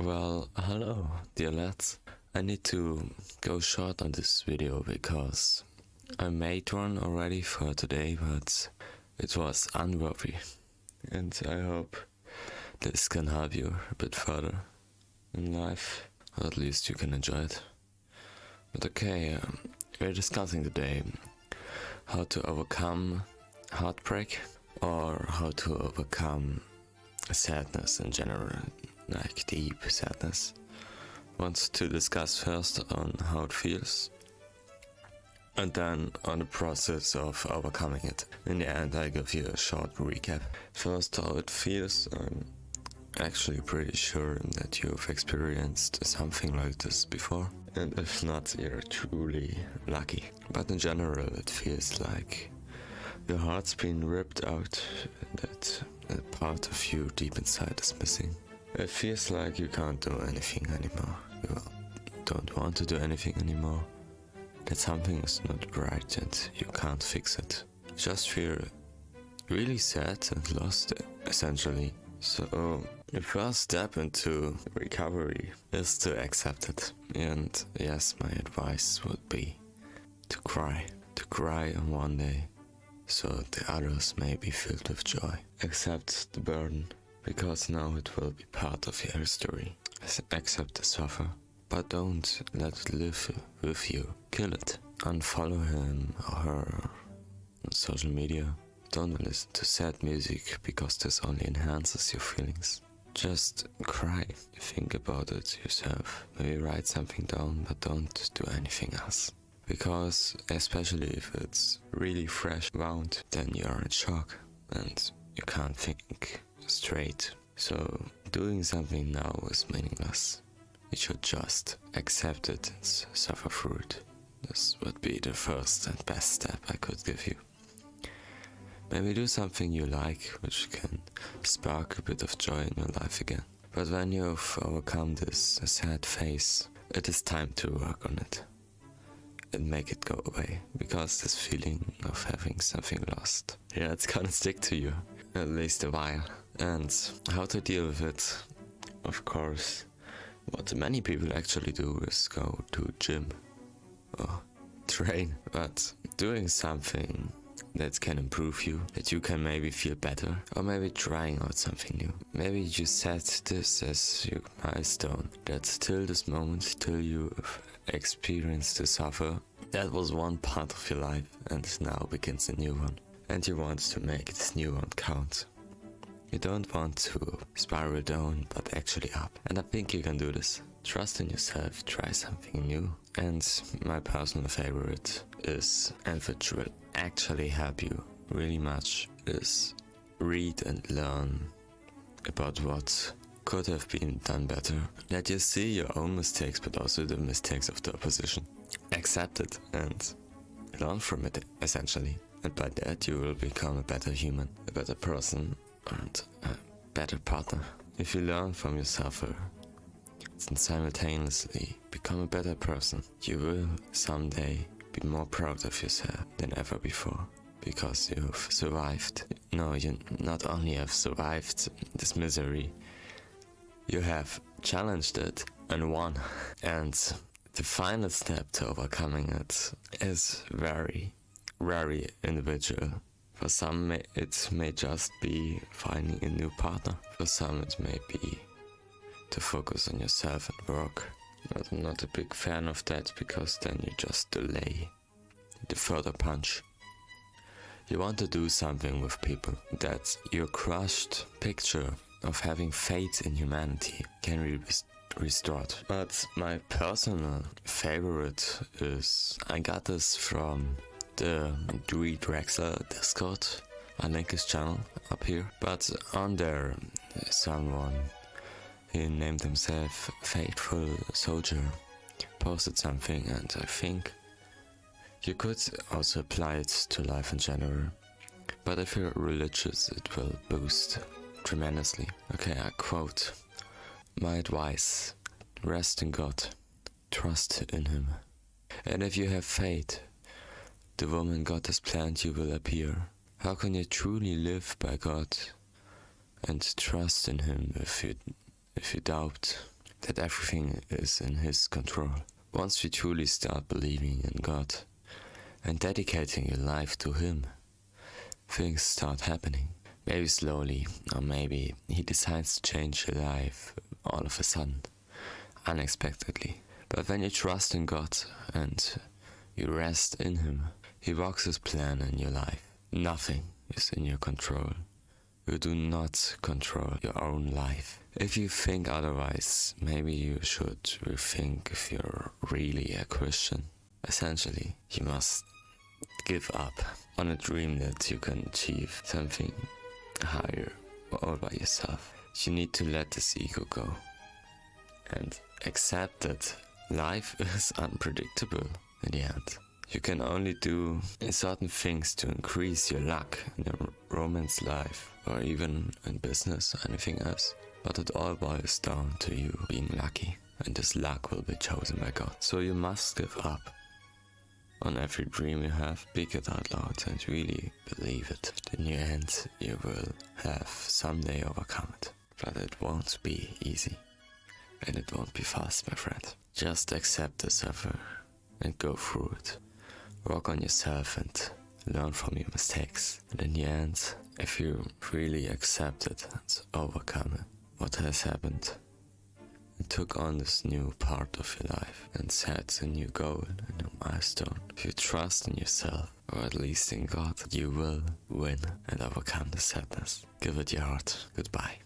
Well, hello, dear lads. I need to go short on this video because I made one already for today, but it was unworthy. And I hope this can help you a bit further in life, or at least you can enjoy it. But okay, we're discussing today how to overcome heartbreak or how to overcome sadness in general, like deep sadness. Want to discuss first on how it feels and then on the process of overcoming it. In the end, I give you a short recap. First, how it feels. I'm actually pretty sure that you've experienced something like this before, and if not, you're truly lucky. But in general, it feels like your heart's been ripped out, that a part of you deep inside is missing. It feels like you can't do anything anymore. You don't want to do anything anymore. That something is not right and you can't fix it. You just feel really sad and lost, essentially. So the first step into recovery is to accept it. And yes, my advice would be to cry. To cry on one day, so the others may be filled with joy. Accept the burden, because now it will be part of your history. Accept the suffer, but don't let it live with you. Kill it. Unfollow him or her on social media. Don't listen to sad music, because this only enhances your feelings. Just cry. Think about it yourself. Maybe write something down, but don't do anything else. Because especially if it's really fresh wound, then you are in shock and you can't think straight. So doing something now is meaningless. You should just accept it and suffer through it. This would be the first and best step I could give you. Maybe do something you like, which can spark a bit of joy in your life again. But when you've overcome this sad phase, it is time to work on it and make it go away, because this feeling of having something lost, yeah, it's gonna stick to you, at least a while. And how to deal with it? Of course, what many people actually do is go to gym or train, but doing something that can improve you, that you can maybe feel better, or maybe trying out something new. Maybe you set this as your milestone, that till this moment, till you've experienced the suffer, that was one part of your life, and now begins a new one. And you want to make this new one count. You don't want to spiral down, but actually up. And I think you can do this. Trust in yourself, try something new. And my personal favorite is, and which will actually help you really much, is read and learn about what could have been done better. Let you see your own mistakes, but also the mistakes of the opposition. Accept it and learn from it, essentially. And by that you will become a better human, a better person, and a better partner. If you learn from your suffer and simultaneously become a better person, you will someday be more proud of yourself than ever before, because you've survived. No, you not only have survived this misery, you have challenged it and won. And the final step to overcoming it is very, very individual. For some it may just be finding a new partner. For some it may be to focus on yourself and work. But I'm not a big fan of that, because then you just delay the further punch. You want to do something with people, that your crushed picture of having faith in humanity can be restored. But my personal favorite is, I got this from the Dweeb Drexler Discord. I link his channel up here. But on there, someone, he named himself Faithful Soldier, posted something, and I think you could also apply it to life in general. But if you're religious, it will boost tremendously. Okay, I quote: "My advice, rest in God, trust in Him. And if you have faith, the woman God has planned you will appear. How can you truly live by God and trust in Him if you doubt? that everything is in His control. Once you truly start believing in God and dedicating your life to Him, things start happening. Maybe slowly, or maybe He decides to change your life all of a sudden, unexpectedly. But when you trust in God and you rest in Him, He works His plan in your life. Nothing is in your control. You do not control your own life. If you think otherwise, maybe you should rethink if you're really a Christian. Essentially, you must give up on a dream that you can achieve something higher all by yourself. You need to let this ego go and accept that life is unpredictable in the end. You can only do certain things to increase your luck in your romance life or even in business or anything else. But it all boils down to you being lucky, and this luck will be chosen by God. So you must give up on every dream you have, speak it out loud and really believe it. In the end, you will have someday overcome it. But it won't be easy, and it won't be fast, my friend. Just accept the suffer and go through it. Work on yourself and learn from your mistakes. And in the end, if you really accept it and overcome what has happened, and took on this new part of your life and set a new goal, a new milestone, if you trust in yourself, or at least in God, you will win and overcome the sadness. Give it your heart. Goodbye.